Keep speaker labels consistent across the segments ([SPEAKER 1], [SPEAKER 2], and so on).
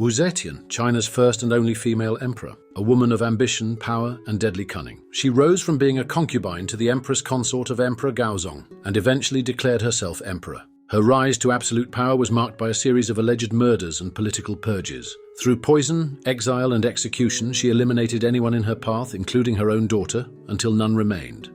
[SPEAKER 1] Zetian, China's first and only female emperor, a woman of ambition, power, and deadly cunning. She rose from being a concubine to the empress consort of Emperor Gaozong, and eventually declared herself emperor. Her rise to absolute power was marked by a series of alleged murders and political purges. Through poison, exile, and execution, she eliminated anyone in her path, including her own daughter, until none remained.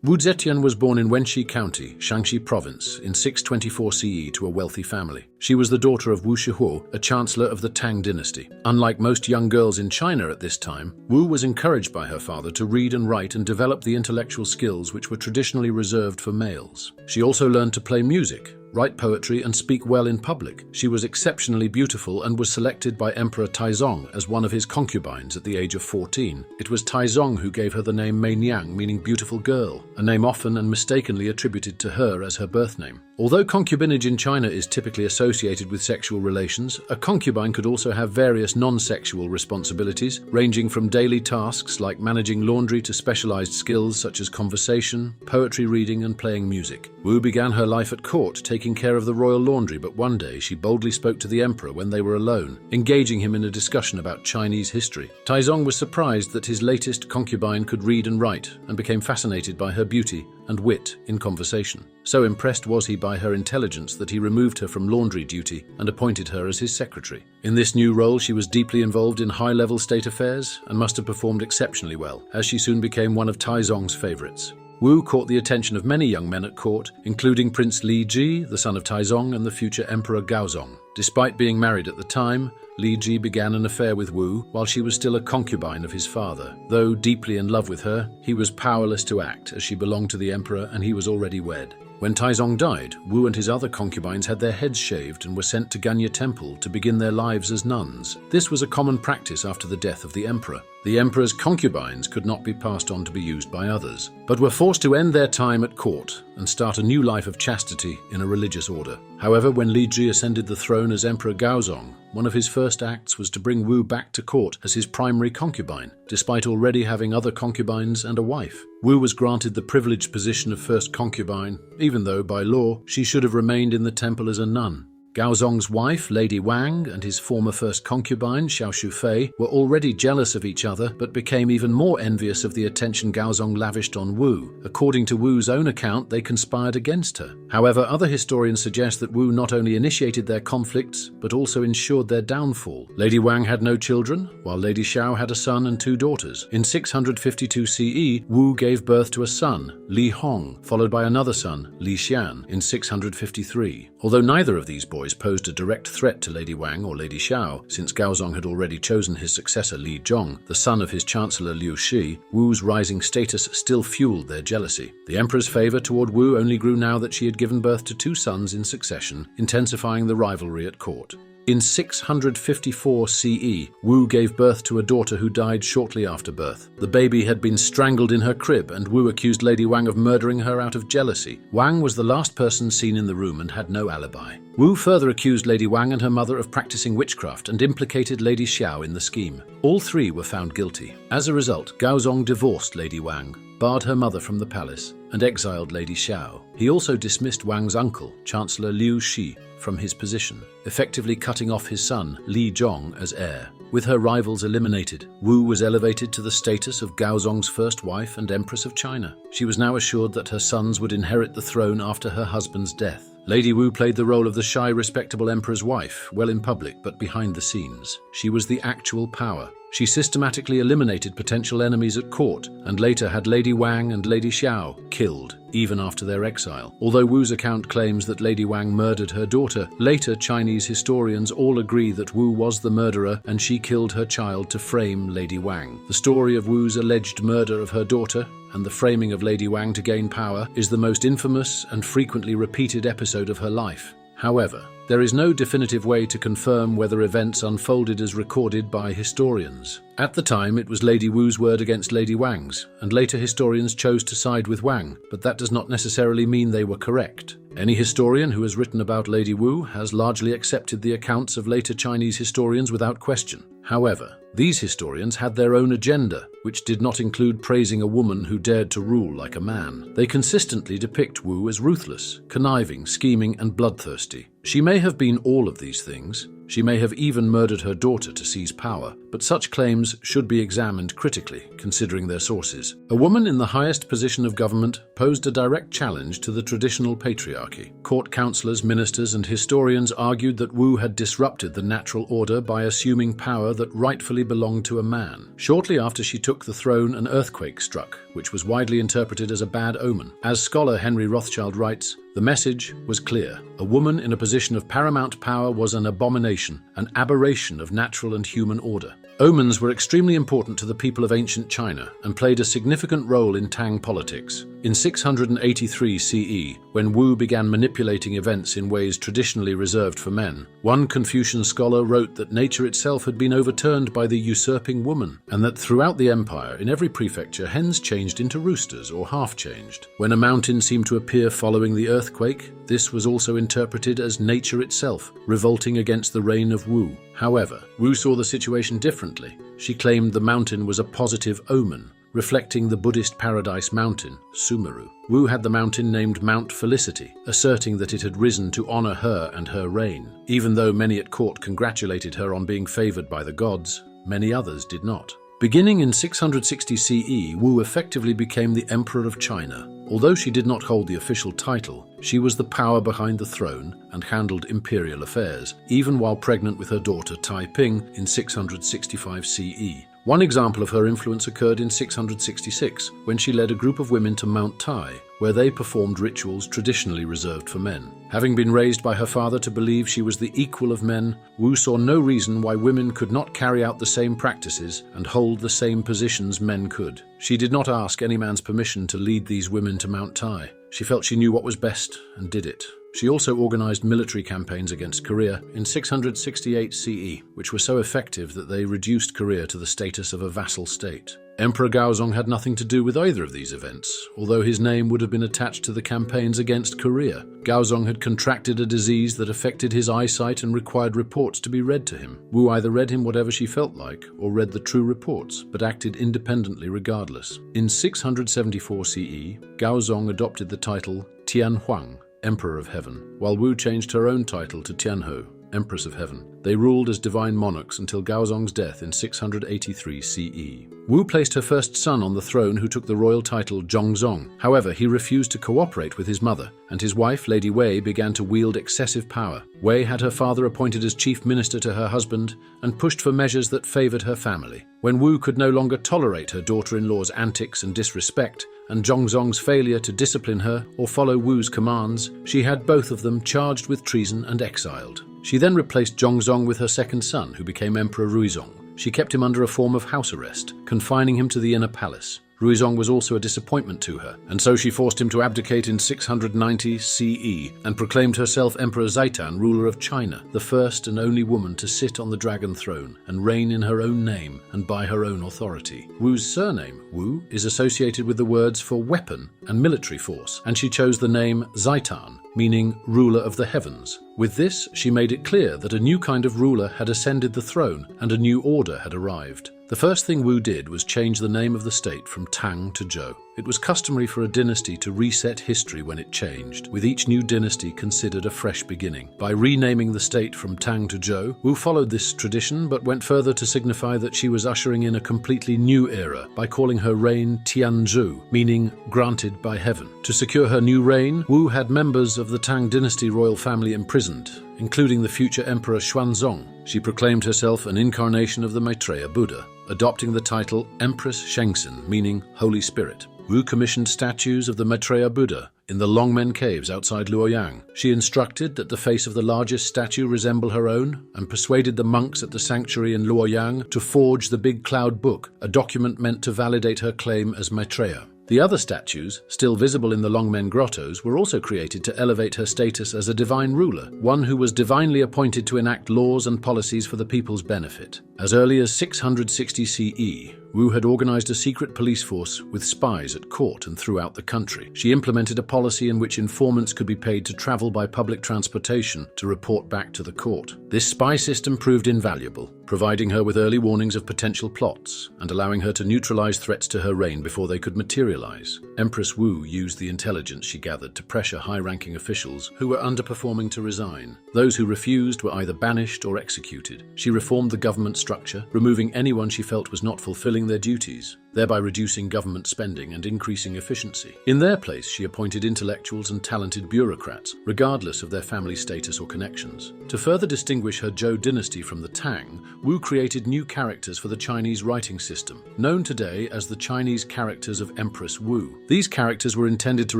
[SPEAKER 1] Wu Zetian was born in Wenxi County, Shaanxi Province, in 624 CE to a wealthy family. She was the daughter of Wu Shihuo, a chancellor of the Tang dynasty. Unlike most young girls in China at this time, Wu was encouraged by her father to read and write and develop the intellectual skills which were traditionally reserved for males. She also learned to play music, write poetry, and speak well in public. She was exceptionally beautiful and was selected by Emperor Taizong as one of his concubines at the age of 14. It was Taizong who gave her the name Meiniang, meaning beautiful girl, a name often and mistakenly attributed to her as her birth name. Although concubinage in China is typically associated with sexual relations, a concubine could also have various non-sexual responsibilities, ranging from daily tasks like managing laundry to specialized skills such as conversation, poetry reading, and playing music. Wu began her life at court, taking care of the royal laundry, but one day she boldly spoke to the emperor when they were alone, engaging him in a discussion about Chinese history. Taizong was surprised that his latest concubine could read and write, and became fascinated by her beauty and wit in conversation. So impressed was he by her intelligence that he removed her from laundry duty and appointed her as his secretary. In this new role, she was deeply involved in high-level state affairs and must have performed exceptionally well, as she soon became one of Taizong's favorites. Wu caught the attention of many young men at court, including Prince Li Ji, the son of Taizong, and the future Emperor Gaozong. Despite being married at the time, Li Ji began an affair with Wu while she was still a concubine of his father. Though deeply in love with her, he was powerless to act as she belonged to the emperor and he was already wed. When Taizong died, Wu and his other concubines had their heads shaved and were sent to Ganya Temple to begin their lives as nuns. This was a common practice after the death of the emperor. The emperor's concubines could not be passed on to be used by others, but were forced to end their time at court and start a new life of chastity in a religious order. However, when Li Ji ascended the throne as Emperor Gaozong, one of his first acts was to bring Wu back to court as his primary concubine, despite already having other concubines and a wife. Wu was granted the privileged position of first concubine, even though, by law, she should have remained in the temple as a nun. Gaozong's wife, Lady Wang, and his former first concubine, Xiao Shufei, were already jealous of each other, but became even more envious of the attention Gaozong lavished on Wu. According to Wu's own account, they conspired against her. However, other historians suggest that Wu not only initiated their conflicts, but also ensured their downfall. Lady Wang had no children, while Lady Xiao had a son and two daughters. In 652 CE, Wu gave birth to a son, Li Hong, followed by another son, Li Xian, in 653. Although neither of these boys posed a direct threat to Lady Wang or Lady Xiao, since Gaozong had already chosen his successor Li Zhong, the son of his chancellor Liu Shi, Wu's rising status still fueled their jealousy. The emperor's favor toward Wu only grew now that she had given birth to two sons in succession, intensifying the rivalry at court. In 654 CE, Wu gave birth to a daughter who died shortly after birth. The baby had been strangled in her crib, and Wu accused Lady Wang of murdering her out of jealousy. Wang was the last person seen in the room and had no alibi. Wu further accused Lady Wang and her mother of practicing witchcraft and implicated Lady Xiao in the scheme. All three were found guilty. As a result, Gaozong divorced Lady Wang, barred her mother from the palace, and exiled Lady Xiao. He also dismissed Wang's uncle, Chancellor Liu Shi, from his position, effectively cutting off his son, Li Zhong, as heir. With her rivals eliminated, Wu was elevated to the status of Gaozong's first wife and Empress of China. She was now assured that her sons would inherit the throne after her husband's death. Lady Wu played the role of the shy, respectable emperor's wife, well in public but behind the scenes. She was the actual power. She systematically eliminated potential enemies at court, and later had Lady Wang and Lady Xiao killed, even after their exile. Although Wu's account claims that Lady Wang murdered her daughter, later Chinese historians all agree that Wu was the murderer and she killed her child to frame Lady Wang. The story of Wu's alleged murder of her daughter and the framing of Lady Wang to gain power is the most infamous and frequently repeated episode of her life. However, there is no definitive way to confirm whether events unfolded as recorded by historians. At the time, it was Lady Wu's word against Lady Wang's, and later historians chose to side with Wang, but that does not necessarily mean they were correct. Any historian who has written about Lady Wu has largely accepted the accounts of later Chinese historians without question. However, these historians had their own agenda, which did not include praising a woman who dared to rule like a man. They consistently depict Wu as ruthless, conniving, scheming, and bloodthirsty. She may have been all of these things. She may have even murdered her daughter to seize power, but such claims should be examined critically, considering their sources. A woman in the highest position of government posed a direct challenge to the traditional patriarchy. Court counselors, ministers, and historians argued that Wu had disrupted the natural order by assuming power that rightfully belonged to a man. Shortly after she took the throne, an earthquake struck, which was widely interpreted as a bad omen. As scholar Henry Rothschild writes, the message was clear. A woman in a position of paramount power was an abomination, an aberration of natural and human order. Omens were extremely important to the people of ancient China and played a significant role in Tang politics. In 683 CE, when Wu began manipulating events in ways traditionally reserved for men, one Confucian scholar wrote that nature itself had been overturned by the usurping woman, and that throughout the empire, in every prefecture, hens changed into roosters or half-changed. When a mountain seemed to appear following the earthquake, this was also interpreted as nature itself, revolting against the reign of Wu. However, Wu saw the situation differently. She claimed the mountain was a positive omen, reflecting the Buddhist paradise mountain, Sumeru. Wu had the mountain named Mount Felicity, asserting that it had risen to honor her and her reign. Even though many at court congratulated her on being favored by the gods, many others did not. Beginning in 660 CE, Wu effectively became the Emperor of China. Although she did not hold the official title, she was the power behind the throne and handled imperial affairs, even while pregnant with her daughter Taiping in 665 CE. One example of her influence occurred in 666, when she led a group of women to Mount Tai, where they performed rituals traditionally reserved for men. Having been raised by her father to believe she was the equal of men, Wu saw no reason why women could not carry out the same practices and hold the same positions men could. She did not ask any man's permission to lead these women to Mount Tai. She felt she knew what was best and did it. She also organized military campaigns against Korea in 668 CE, which were so effective that they reduced Korea to the status of a vassal state. Emperor Gaozong had nothing to do with either of these events, although his name would have been attached to the campaigns against Korea. Gaozong had contracted a disease that affected his eyesight and required reports to be read to him. Wu either read him whatever she felt like, or read the true reports, but acted independently regardless. In 674 CE, Gaozong adopted the title Tianhuang, Emperor of Heaven, while Wu changed her own title to Tianhe, Empress of Heaven. They ruled as divine monarchs until Gaozong's death in 683 CE. Wu placed her first son on the throne, who took the royal title Zhongzong. However, he refused to cooperate with his mother, and his wife, Lady Wei, began to wield excessive power. Wei had her father appointed as chief minister to her husband and pushed for measures that favored her family. When Wu could no longer tolerate her daughter-in-law's antics and disrespect, and Zhongzong's failure to discipline her or follow Wu's commands, she had both of them charged with treason and exiled. She then replaced Zhongzong with her second son, who became Emperor Ruizong. She kept him under a form of house arrest, confining him to the inner palace. Ruizong was also a disappointment to her, and so she forced him to abdicate in 690 CE and proclaimed herself Emperor Zetian, ruler of China, the first and only woman to sit on the dragon throne and reign in her own name and by her own authority. Wu's surname, Wu, is associated with the words for weapon and military force, and she chose the name Zaitan, meaning ruler of the heavens. With this, she made it clear that a new kind of ruler had ascended the throne and a new order had arrived. The first thing Wu did was change the name of the state from Tang to Zhou. It was customary for a dynasty to reset history when it changed, with each new dynasty considered a fresh beginning. By renaming the state from Tang to Zhou, Wu followed this tradition but went further to signify that she was ushering in a completely new era by calling her reign Tianzhu, meaning granted by heaven. To secure her new reign, Wu had members of the Tang dynasty royal family imprisoned, including the future Emperor Xuanzong. She proclaimed herself an incarnation of the Maitreya Buddha, adopting the title Empress Shengxin, meaning Holy Spirit. Wu commissioned statues of the Maitreya Buddha in the Longmen Caves outside Luoyang. She instructed that the face of the largest statue resemble her own and persuaded the monks at the sanctuary in Luoyang to forge the Big Cloud Book, a document meant to validate her claim as Maitreya. The other statues, still visible in the Longmen grottos, were also created to elevate her status as a divine ruler, one who was divinely appointed to enact laws and policies for the people's benefit. As early as 660 CE, Wu had organized a secret police force with spies at court and throughout the country. She implemented a policy in which informants could be paid to travel by public transportation to report back to the court. This spy system proved invaluable, providing her with early warnings of potential plots and allowing her to neutralize threats to her reign before they could materialize. Empress Wu used the intelligence she gathered to pressure high-ranking officials who were underperforming to resign. Those who refused were either banished or executed. She reformed the government structure, removing anyone she felt was not fulfilling their duties, thereby reducing government spending and increasing efficiency. In their place, she appointed intellectuals and talented bureaucrats, regardless of their family status or connections. To further distinguish her Zhou dynasty from the Tang, Wu created new characters for the Chinese writing system, known today as the Chinese characters of Empress Wu. These characters were intended to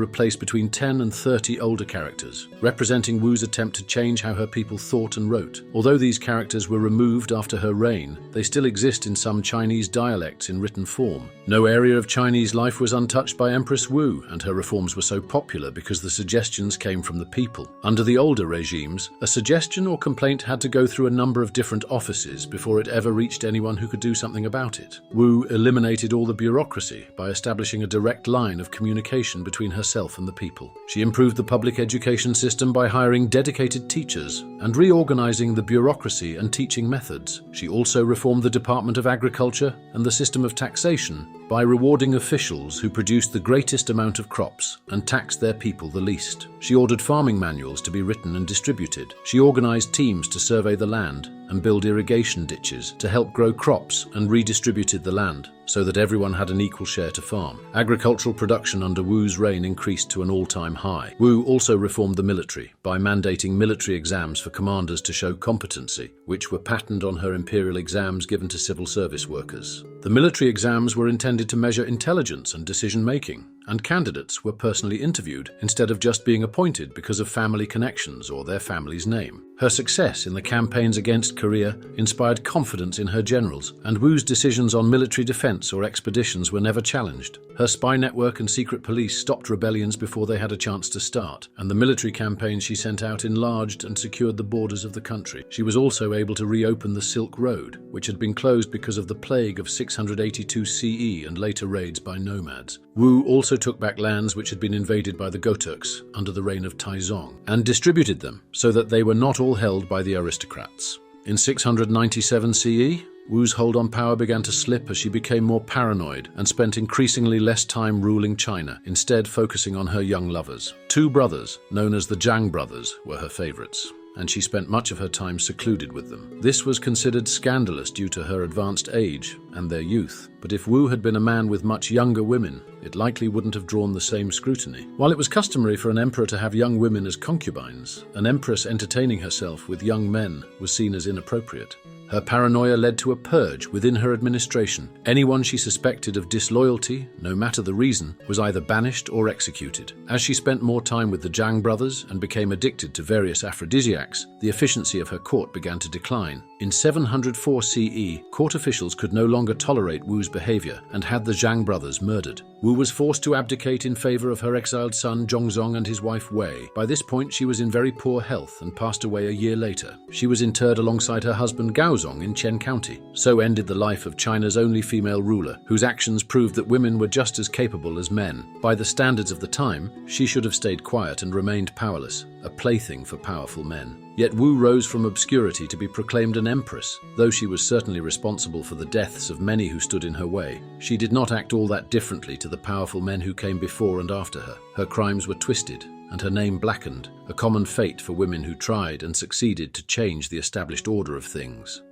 [SPEAKER 1] replace between 10 and 30 older characters, representing Wu's attempt to change how her people thought and wrote. Although these characters were removed after her reign, they still exist in some Chinese dialects in written form. No area of Chinese life was untouched by Empress Wu, and her reforms were so popular because the suggestions came from the people. Under the older regimes, a suggestion or complaint had to go through a number of different offices before it ever reached anyone who could do something about it. Wu eliminated all the bureaucracy by establishing a direct line of communication between herself and the people. She improved the public education system by hiring dedicated teachers and reorganizing the bureaucracy and teaching methods. She also reformed the Department of Agriculture and the system of taxation by rewarding officials who produced the greatest amount of crops and taxed their people the least. She ordered farming manuals to be written and distributed. She organized teams to survey the land and build irrigation ditches to help grow crops and redistributed the land so that everyone had an equal share to farm. Agricultural production under Wu's reign increased to an all-time high. Wu also reformed the military by mandating military exams for commanders to show competency, which were patterned on her imperial exams given to civil service workers. The military exams were intended to measure intelligence and decision-making, and candidates were personally interviewed instead of just being appointed because of family connections or their family's name. Her success in the campaigns against Korea inspired confidence in her generals, and Wu's decisions on military defense or expeditions were never challenged. Her spy network and secret police stopped rebellions before they had a chance to start, and the military campaigns she sent out enlarged and secured the borders of the country. She was also able to reopen the Silk Road, which had been closed because of the plague of 682 CE and later raids by nomads. Wu also took back lands which had been invaded by the Goturks under the reign of Taizong and distributed them so that they were not all held by the aristocrats. In 697 CE, Wu's hold on power began to slip as she became more paranoid and spent increasingly less time ruling China, instead focusing on her young lovers. Two brothers, known as the Zhang brothers, were her favorites, and she spent much of her time secluded with them. This was considered scandalous due to her advanced age and their youth, but if Wu had been a man with much younger women, it likely wouldn't have drawn the same scrutiny. While it was customary for an emperor to have young women as concubines, an empress entertaining herself with young men was seen as inappropriate. Her paranoia led to a purge within her administration. Anyone she suspected of disloyalty, no matter the reason, was either banished or executed. As she spent more time with the Zhang brothers and became addicted to various aphrodisiacs, the efficiency of her court began to decline. In 704 CE, court officials could no longer tolerate Wu's behavior and had the Zhang brothers murdered. Wu was forced to abdicate in favor of her exiled son Zhongzong and his wife Wei. By this point, she was in very poor health and passed away a year later. She was interred alongside her husband Gaozong in Chen County. So ended the life of China's only female ruler, whose actions proved that women were just as capable as men. By the standards of the time, she should have stayed quiet and remained powerless, a plaything for powerful men. Yet Wu rose from obscurity to be proclaimed an empress. Though she was certainly responsible for the deaths of many who stood in her way, she did not act all that differently to the powerful men who came before and after her. Her crimes were twisted, and her name blackened, a common fate for women who tried and succeeded to change the established order of things.